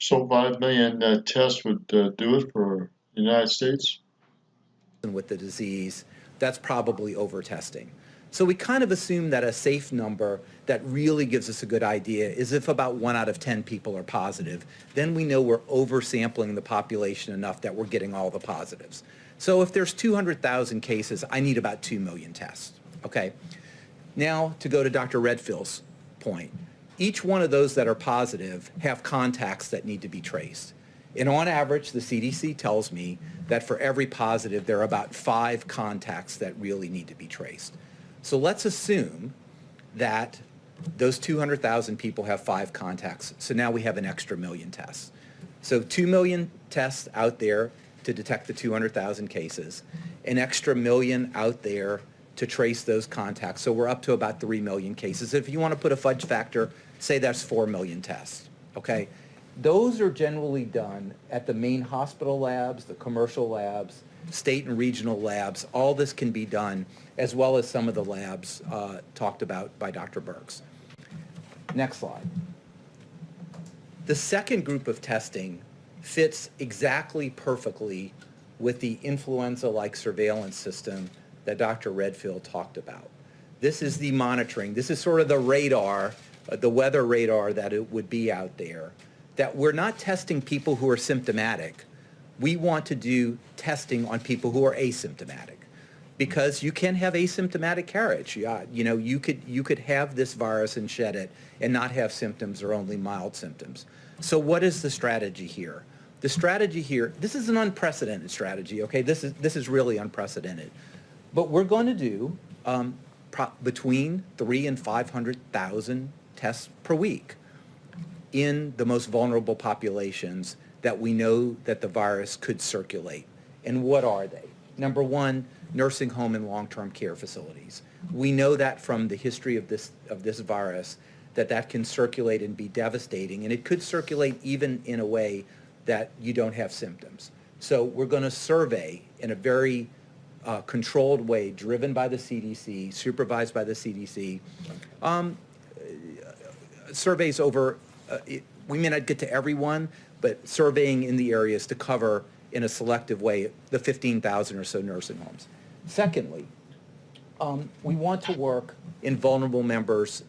So 5 million tests would do it for the United States? with the disease, that's probably over testing. So we kind of assume that a safe number that really gives us a good idea is if about 1 out of 10 people are positive, then we know we're oversampling the population enough that we're getting all the positives. So if there's 200,000 cases, I need about 2 million tests, okay? Now to go to Dr. Redfield's point, each one of those that are positive have contacts that need to be traced. And on average, the CDC tells me that for every positive, there are about 5 contacts that really need to be traced. So let's assume that those 200,000 people have 5 contacts. So now we have an extra million tests. So 2 million tests out there to detect the 200,000 cases, an extra million out there to trace those contacts. So we're up to about 3 million cases. If you want to put a fudge factor, say that's 4 million tests, okay? Those are generally done at the main hospital labs, the commercial labs, state and regional labs. All this can be done, as well as some of the labs talked about by Dr. Burks. Next slide. The second group of testing fits exactly perfectly with the influenza-like surveillance system that Dr. Redfield talked about. This is the monitoring. This is sort of the radar, the weather radar that it would be out there, that we're not testing people who are symptomatic. We want to do testing on people who are asymptomatic, because you can have asymptomatic carriage. You know, you could have this virus and shed it and not have symptoms or only mild symptoms. So what is the strategy here? The strategy here, this is an unprecedented strategy, okay? This is really unprecedented. But we're going to do between 300,000 and 500,000 tests per week in the most vulnerable populations that we know that the virus could circulate. And what are they? Number one, nursing home and long-term care facilities. We know that from the history of this virus that can circulate and be devastating, and it could circulate even in a way that you don't have symptoms. So we're going to survey in a very controlled way, driven by the CDC, supervised by the CDC, surveys over, we may not get to everyone, but surveying in the areas to cover in a selective way the 15,000 or so nursing homes. Secondly, we want to work in vulnerable members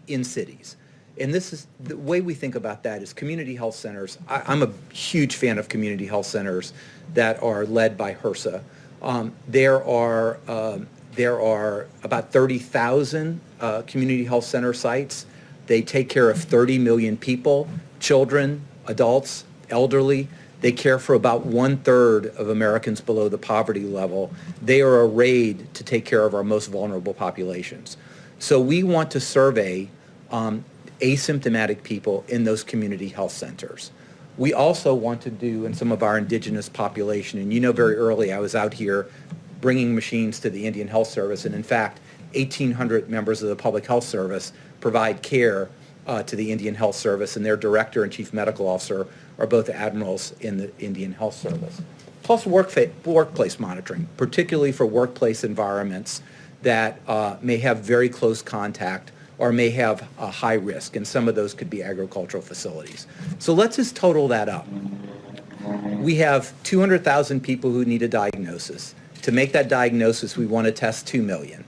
in cities. And this is the way we think about that is community health centers. I'm a huge fan of community health centers that are led by HRSA. There are about 30,000 community health center sites. They take care of 30 million people, children, adults, elderly. They care for about 1/3 of Americans below the poverty level. They are arrayed to take care of our most vulnerable populations. So we want to survey asymptomatic people in those community health centers. We also want to do in some of our indigenous population, and you know very early I was out here bringing machines to the Indian Health Service, and in fact, 1,800 members of the Public Health Service provide care to the Indian Health Service, and their director and chief medical officer are both admirals in the Indian Health Service. Plus workplace monitoring, particularly for workplace environments that may have very close contact or may have a high risk, and some of those could be agricultural facilities. So let's just total that up. We have 200,000 people who need a diagnosis. To make that diagnosis, we want to test 2 million.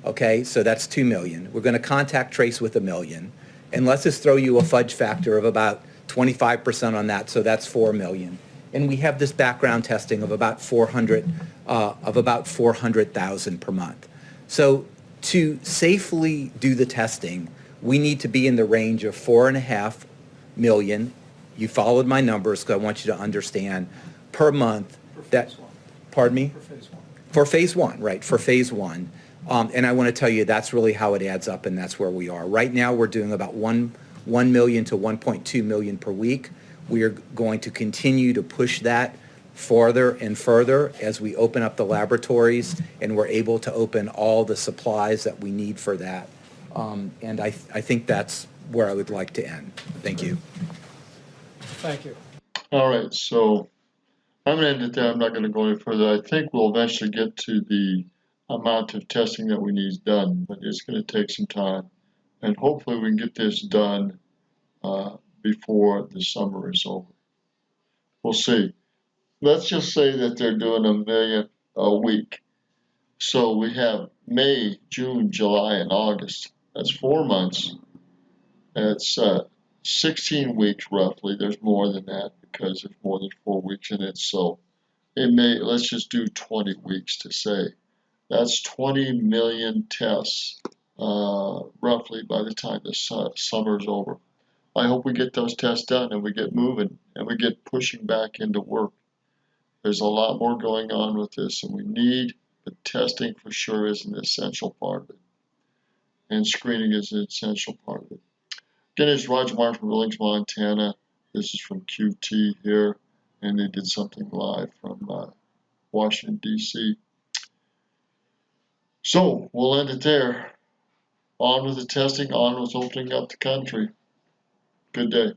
Okay, so that's 2 million. We're going to contact trace with 1 million. And let's just throw you a fudge factor of about 25% on that, so that's 4 million. And we have this background testing of about 400,000 per month. So to safely do the testing, we need to be in the range of 4.5 million. You followed my numbers because I want you to understand per month. For phase that. one. Pardon me? For phase one. For phase one, right? For phase one. And I want to tell you that's really how it adds up, and that's where we are. Right now, we're doing about 1 million to 1.2 million per week. We are going to continue to push that farther and further as we open up the laboratories and we're able to open all the supplies that we need for that. And I think that's where I would like to end. Thank you. Thank you. All right, so I'm going to end it there. I'm not going to go any further. I think we'll eventually get to the amount of testing that we need done, but it's going to take some time. And hopefully we can get this done before the summer is over. We'll see. Let's just say that they're doing 1 million a week. So we have May, June, July, and August. That's 4 months. That's 16 weeks roughly. There's more than that because there's more than 4 weeks in it. So let's just do 20 weeks to say. That's 20 million tests roughly by the time the summer's over. I hope we get those tests done and we get moving and we get pushing back into work. There's a lot more going on with this, and we need, but testing for sure is an essential part of it. And screening is an essential part of it. Again, it's Roger Martin from Billings, Montana. This is from QT here, and they did something live from Washington, D.C. So we'll end it there. On with the testing, on with opening up the country. Good day.